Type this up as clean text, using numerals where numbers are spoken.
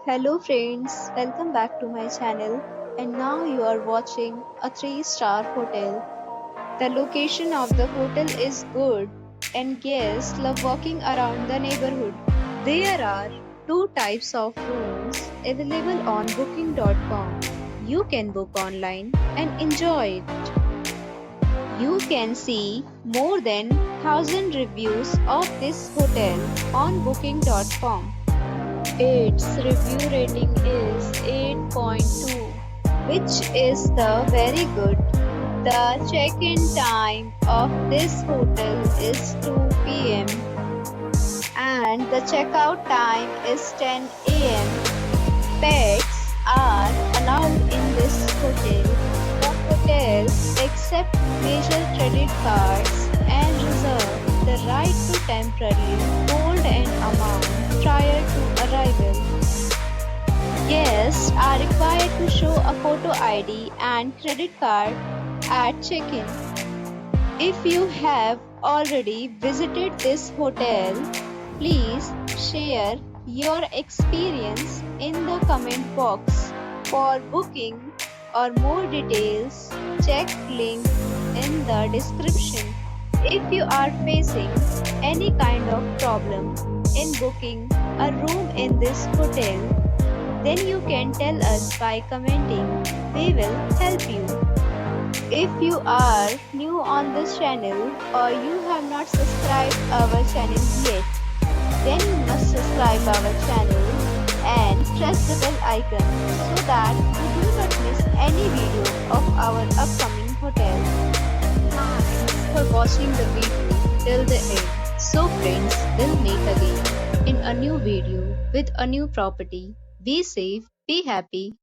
Hello friends, welcome back to my channel and now you are watching a 3-star hotel. The location of the hotel is good and guests love walking around the neighborhood. There are two types of rooms available on booking.com. You can book online and enjoy it. You can see more than 1000 reviews of this hotel on booking.com. Its review rating is 8.2, which is the very good. The check-in time of this hotel is 2 p.m. and the checkout time is 10 a.m. Pets are allowed in this hotel. The hotel accepts major credit cards and reserves the right to temporarily hold an amount prior to arrival. Guests are required to show a photo ID and credit card at check-in. If you have already visited this hotel, please share your experience in the comment box. For booking or more details, check link in the description. If you are facing any kind of problem in booking a room in this hotel, then you can tell us by commenting. We will help you. If you are new on this channel or you have not subscribed our channel yet, then you must subscribe our channel and press the bell icon so that you do not miss any video of our upcoming hotel. Thanks for watching the video till the end. So friends, we'll meet again in a new video with a new property. Be safe, be happy.